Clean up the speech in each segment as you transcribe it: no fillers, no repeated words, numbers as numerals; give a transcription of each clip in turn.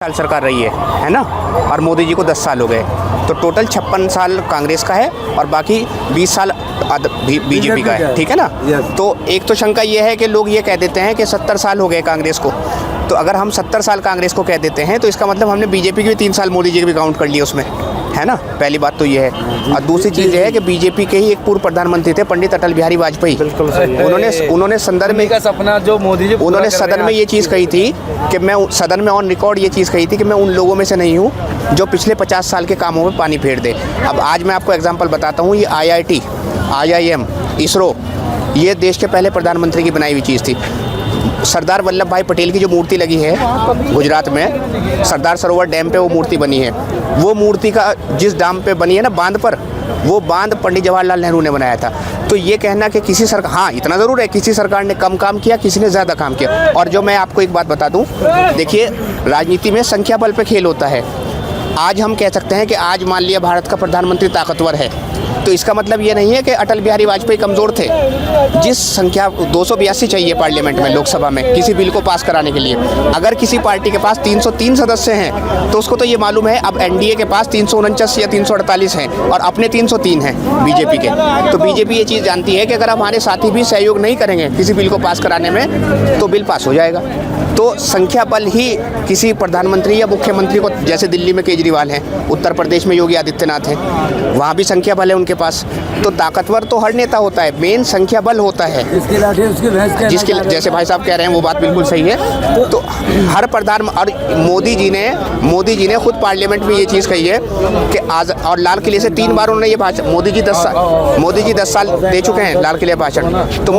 साल सरकार रही है ना, और मोदी जी को 10 साल हो गए, तो टोटल 56 साल कांग्रेस का है और बाकी 20 साल बीजेपी का है, ठीक है ना। तो एक तो शंका ये है कि लोग ये कह देते हैं कि 70 साल हो गए कांग्रेस को, तो अगर हम 70 साल कांग्रेस को कह देते हैं तो इसका मतलब हमने बीजेपी के भी 3 साल मोदी जी के भी काउंट कर लिए उसमें, है ना। पहली बात तो ये है। और दूसरी चीज़ ये है कि बीजेपी के ही एक पूर्व प्रधानमंत्री थे पंडित अटल बिहारी वाजपेयी, उन्होंने सदन में सपना जो मोदी जी उन्होंने सदन में ये चीज़ कही थी कि मैं सदन में ऑन रिकॉर्ड ये चीज़ कही थी कि मैं उन लोगों में से नहीं हूँ जो पिछले 50 साल के कामों में पानी फेर दे। अब आज मैं आपको एग्जांपल बताता हूँ, ये IIT, IIM, इसरो, ये देश के पहले प्रधानमंत्री की बनाई हुई चीज़ थी। सरदार वल्लभ भाई पटेल की जो मूर्ति लगी है गुजरात में, सरदार सरोवर डैम पे वो मूर्ति बनी है, वो मूर्ति का जिस डैम पे बनी है ना, बांध पर, वो बांध पंडित जवाहरलाल नेहरू ने बनाया था। तो ये कहना कि किसी सरकार, हाँ इतना ज़रूर है, किसी सरकार ने कम काम किया, किसी ने ज़्यादा काम किया। और जो मैं आपको एक बात बता दूं, देखिए राजनीति में संख्या बल पे खेल होता है। आज हम कह सकते हैं कि आज मान लिया भारत का प्रधानमंत्री ताकतवर है, तो इसका मतलब ये नहीं है कि अटल बिहारी वाजपेयी कमज़ोर थे। जिस संख्या 282 चाहिए पार्लियामेंट में, लोकसभा में किसी बिल को पास कराने के लिए, अगर किसी पार्टी के पास 303 सदस्य हैं तो उसको तो ये मालूम है अब एनडीए के पास 349 या 348 हैं और अपने 303 हैं बीजेपी के। तो बीजेपी ये चीज़ जानती है कि अगर हमारे साथी भी सहयोग नहीं करेंगे किसी बिल को पास कराने में तो बिल पास हो जाएगा। तो संख्या बल ही किसी प्रधानमंत्री या मुख्यमंत्री को, जैसे दिल्ली में केजरीवाल हैं, उत्तर प्रदेश में योगी आदित्यनाथ हैं, वहाँ भी संख्या बल है उनके पास। तो ताकतवर तो हर नेता होता है, मेन संख्या बल होता है। जिसके जैसे भाई साहब कह रहे हैं वो बात बिल्कुल सही है। तो हर प्रधान, और मोदी जी ने खुद पार्लियामेंट में ये चीज़ कही है कि आज, और लाल किले से 3 बार उन्होंने ये भाषण, मोदी जी 10 साल दे चुके हैं लाल किले भाषण। तो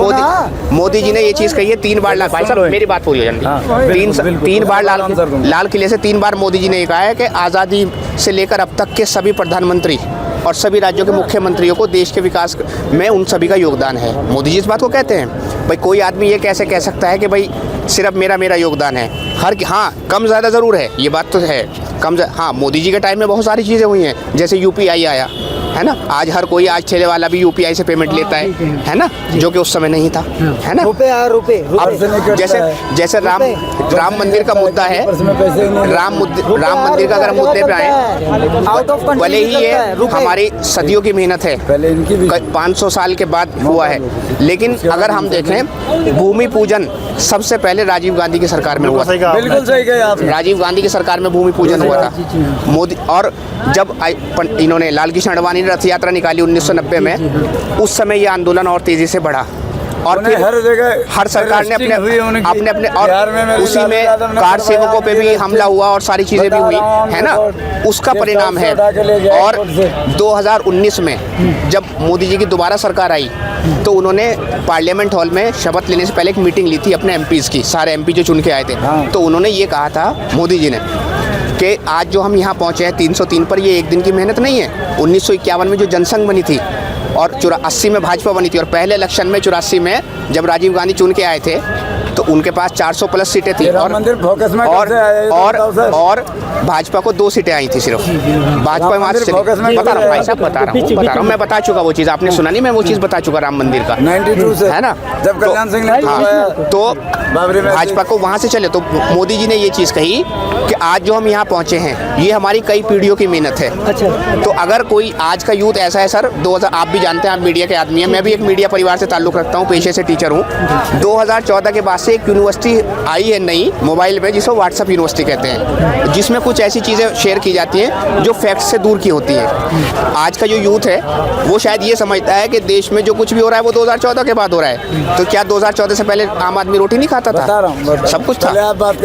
मोदी जी ने ये चीज़ कही है 3 बार। भाई साहब मेरी बात पूरी हो जाएगी। 3 बार लाल किले से 3 बार मोदी जी ने कहा है कि आज़ादी से लेकर अब तक के सभी प्रधानमंत्री और सभी राज्यों के मुख्यमंत्रियों को देश के विकास में उन सभी का योगदान है। मोदी जी इस बात को कहते हैं। भाई कोई आदमी ये कैसे कह सकता है कि भाई सिर्फ मेरा योगदान है। हाँ कम ज़्यादा ज़रूर है, ये बात तो है, हाँ मोदी जी के टाइम में बहुत सारी चीज़ें हुई हैं, जैसे UPI आया है ना। आज हर कोई, आज ठेले वाला भी UPI से पेमेंट लेता है ना, जो कि उस समय नहीं था, है ना। रुपए अब जैसे राम मंदिर का मुद्दा है, राम मंदिर का अगर मुद्दे पे आए, भले ही ये हमारी सदियों की मेहनत है, 500 साल के बाद हुआ है, लेकिन अगर हम देखें भूमि पूजन सबसे पहले राजीव गांधी की सरकार में हुआ था। बिल्कुल सही कहा आपने। राजीव गांधी की सरकार में भूमि पूजन हुआ था। मोदी, और जब इन्होंने लाल कृष्ण आडवाणी ने रथ यात्रा निकाली 1990 में, उस समय ये आंदोलन और तेजी से बढ़ा। और फिर हर जगह हर सरकार ने अपने और उसी में कार सेवकों पे भी हमला हुआ और सारी चीज़ें भी हुई, है ना। उसका परिणाम है। और 2019 में जब मोदी जी की दोबारा सरकार आई तो उन्होंने पार्लियामेंट हॉल में शपथ लेने से पहले एक मीटिंग ली थी अपने MPs की, सारे MP जो चुन के आए थे। तो उन्होंने ये कहा था मोदी जी ने कि आज जो हम यहाँ पहुँचे हैं 303 पर, ये एक दिन की मेहनत नहीं है। 1951 में जो जनसंघ बनी थी और 80 में भाजपा बनी थी, और पहले इलेक्शन में 84 में जब राजीव गांधी चुन के आए थे तो उनके पास 400 प्लस सीटें थी, और भाजपा को 2 सीटें आई थी सिर्फ। भाजपा वहाँ से बता रहा हूँ भाई साहब, बता रहा हूँ, मैं बता चुका वो चीज़, आपने सुना नहीं, मैं वो चीज़ बता चुका राम मंदिर का 92 से, है ना। जब कल्याण सिंह ने तो भाजपा को वहाँ से चले, तो मोदी जी ने ये चीज़ कही कि आज जो हम यहाँ पहुँचे हैं ये हमारी कई पीढ़ियों की मेहनत है। तो अगर कोई आज का यूथ ऐसा है सर, 2000, आप भी जानते हैं, आप मीडिया के आदमी हैं, मैं भी एक मीडिया परिवार से ताल्लुक़ रखता हूँ, पेशे से टीचर हूँ। 2014 के बाद से एक यूनिवर्सिटी आई है नई मोबाइल में, जिसको व्हाट्सएप यूनिवर्सिटी कहते हैं, जिसमें कुछ ऐसी चीज़ें शेयर की जाती हैं जो फैक्ट से दूर की होती हैं। आज का जो यूथ है वो शायद ये समझता है कि देश में जो कुछ भी हो रहा है वो 2014 के बाद हो रहा है। तो क्या 2014 से पहले आम आदमी रोटी नहीं खाता था? सब कुछ था,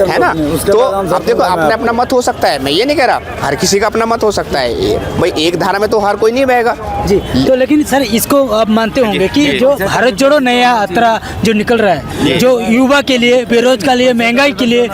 है ना। तो अब देखो, अपना अपना मत हो सकता है, मैं ये नहीं कह रहा, हर किसी का अपना मत हो सकता है भाई, एक धारा में तो हर कोई नहीं बहेगा जी। तो लेकिन सर इसको आप मानते होंगे कि जो भारत जोड़ो नया यात्रा जो निकल रहा है, जो युवा के लिए, बेरोजगार के लिए, महंगाई के लिए,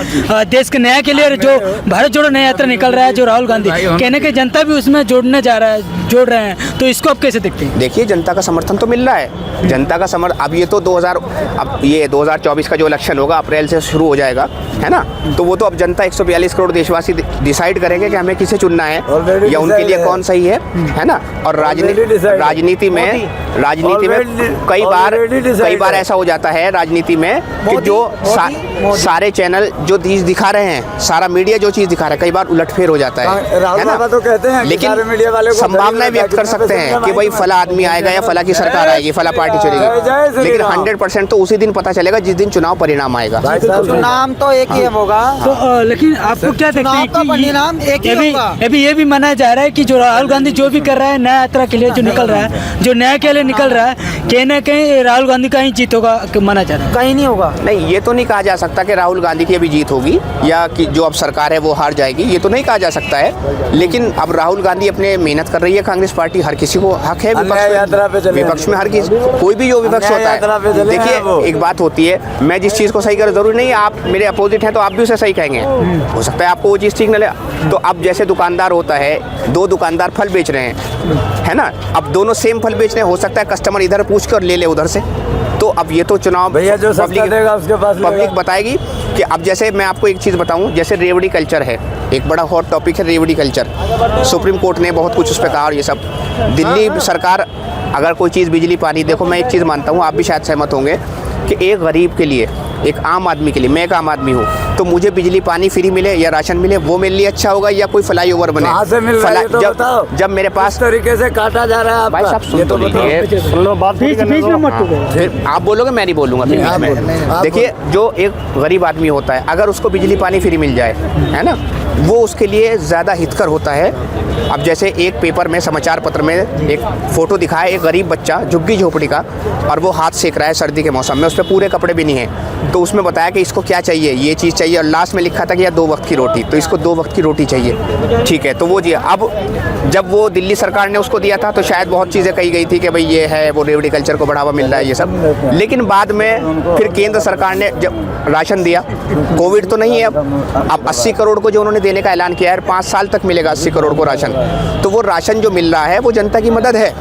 देश के नया के लिए जो भारत जोड़ो नया यात्रा निकल रहा है, जो राहुल गांधी कहने के जनता भी उसमें जोड़ रहे हैं, तो इसको आप कैसे देखते हैं? देखिए जनता का समर्थन तो मिल रहा है, जनता का समर्थन। अब ये तो 2024 का जो इलेक्शन होगा अप्रैल से शुरू हो जाएगा, है ना। तो वो तो अब जनता 142 करोड़ देशवासी डिसाइड करेंगे कि हमें किसे चुनना है या उनके लिए कौन सही है ना। और राजनीति में कई बार ऐसा हो जाता है राजनीति में कि जो सारे चैनल जो चीज दिखा रहे हैं, सारा मीडिया जो चीज दिखा रहा है, कई बार उलटफेर हो जाता है राहुल बाबा तो कहते हैं कि सारे मीडिया वाले लेकिन को संभावनाएं व्यक्त कर सकते हैं कि भाई फला आदमी आएगा या फला की सरकार आएगी, फला पार्टी चलेगी, लेकिन 100% तो उसी दिन पता चलेगा जिस दिन चुनाव परिणाम आएगा। नाम तो एक ही होगा। तो लेकिन आपको क्या देखते हैं चुनाव का परिणाम एक ही होगा। अभी ये भी माना जा रहा है कि जो राहुल गांधी जो भी कर रहा है न्याय यात्रा के लिए जो निकल रहा है, जो न्याय के लिए निकल रहा है, कहीं ना कहीं राहुल गांधी का ही जीत होगा माना जा रहा है। कहीं नहीं होगा। नहीं, ये तो नहीं कहा जा सकता कि राहुल गांधी की अभी जीत होगी या कि जो अब सरकार है वो हार जाएगी, ये तो नहीं कहा जा सकता है। लेकिन अब राहुल गांधी अपने मेहनत कर रही है, कांग्रेस पार्टी, हर किसी को हक है विपक्ष में हर किसी, कोई भी जो विपक्ष होता है। देखिए एक बात होती है, मैं जिस चीज़ को सही करूँ जरूरी नहीं आप मेरे अपोजिट हैं तो आप भी उसे सही कहेंगे, हो सकता है आपको वो चीज़ ठीक न लगे। तो अब जैसे दुकानदार होता है, दो दुकानदार फल बेच रहे हैं, है ना, अब दोनों सेम फल बेच रहे हैं, हो सकता है कस्टमर इधर पूछ कर ले उधर से। तो अब ये तो चुनाव भैया जो सस्ता देगा उसके पास पब्लिक बताएगी कि अब जैसे मैं आपको एक चीज़ बताऊं, जैसे रेवड़ी कल्चर है, एक बड़ा हॉट टॉपिक है रेवड़ी कल्चर। सुप्रीम कोर्ट ने बहुत कुछ उस पर कहा और ये सब। दिल्ली सरकार अगर कोई चीज़ बिजली पानी, देखो मैं एक चीज़ मानता हूँ, आप भी शायद सहमत होंगे कि एक गरीब के लिए, एक आम आदमी के लिए, मैं एक आम आदमी हूँ, तो मुझे बिजली पानी फ्री मिले या राशन मिले वो मेरे लिए अच्छा होगा या कोई फ्लाईओवर बने। कहाँ से मिल रहा है ये तो बताओ। जब मेरे पास इस तरीके से काटा जा रहा है भाई साहब सुन तो लीजिए, बीच में मत टूको। फिर आप बोलोगे मैं नहीं बोलूँगा फिर बीच में। देखिए जो एक गरीब आदमी होता है, अगर उसको बिजली पानी फ्री मिल जाए, है ना, वो उसके लिए ज़्यादा हितकर होता है। अब जैसे एक पेपर में, समाचार पत्र में एक फ़ोटो दिखाया, एक गरीब बच्चा झुग्गी झोपड़ी का, और वो हाथ सेक रहा है सर्दी के मौसम में, उस पर पूरे कपड़े भी नहीं हैं। तो उसमें बताया कि इसको क्या चाहिए, ये चीज़ चाहिए, और लास्ट में लिखा था कि यार 2 वक्त की रोटी, तो इसको 2 वक्त की रोटी चाहिए। ठीक है, तो वो जी अब जब वो दिल्ली सरकार ने उसको दिया था तो शायद बहुत चीज़ें कही गई थी कि भाई ये है वो रेवड़ी कल्चर को बढ़ावा मिल रहा है ये सब। लेकिन बाद में फिर केंद्र सरकार ने जब राशन दिया, कोविड तो नहीं है अब 80 करोड़ को जो उन्होंने देने का ऐलान किया है, 5 साल तक मिलेगा 80 करोड़ को राशन। तो वो राशन जो मिल रहा है वो जनता की मदद है।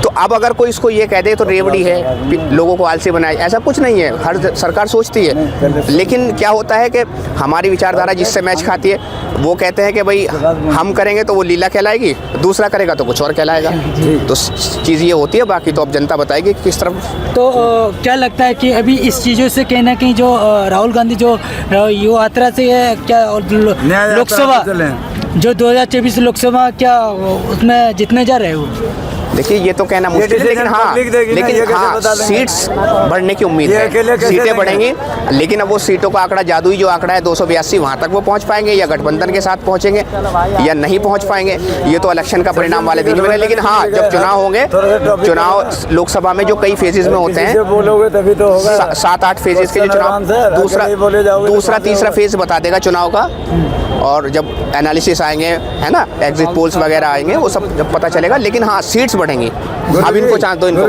तो अब अगर कोई इसको ये कह दे तो रेवड़ी है, लोगों को आलसी बनाए, ऐसा कुछ नहीं है। हर सरकार सोचती है, लेकिन क्या होता है कि हमारी विचारधारा जिससे मैच खाती है, वो कहते हैं कि भाई हम करेंगे तो वो लीला कहलाएगी, दूसरा करेगा तो कुछ और कहलाएगा। तो चीज़ ये होती है, बाकी तो अब जनता बताएगी कि किस तरफ। तो क्या लगता है कि अभी इस चीज़ों से कहीं ना कहीं जो राहुल गांधी जो युवा यात्रा से क्या लोकसभा जो 2024 लोकसभा क्या उसमें जीतने जा रहे हो? देखिए ये तो कहना मुश्किल है, लेकिन हाँ सीट्स बढ़ने की उम्मीद है, सीटें बढ़ेंगी। लेकिन अब वो सीटों का आंकड़ा, जादुई जो आंकड़ा है 282, वहाँ तक वो पहुँच पाएंगे या गठबंधन के साथ पहुँचेंगे या नहीं पहुँच पाएंगे, ये तो इलेक्शन का परिणाम वाले दिन में। लेकिन हाँ जब चुनाव होंगे, चुनाव लोकसभा में जो कई फेजेज में होते हैं, बोलोगे तभी तो होगा। 7-8 फेजेज के जो चुनाव, दूसरा तीसरा फेज बता देगा चुनाव का। और जब एनालिसिस आएंगे, है ना, एग्जिट पोल्स वगैरह आएंगे, वो सब जब पता चलेगा। लेकिन हाँ सीट्स बढ़ेंगी, अब इनको चांस दो इनको।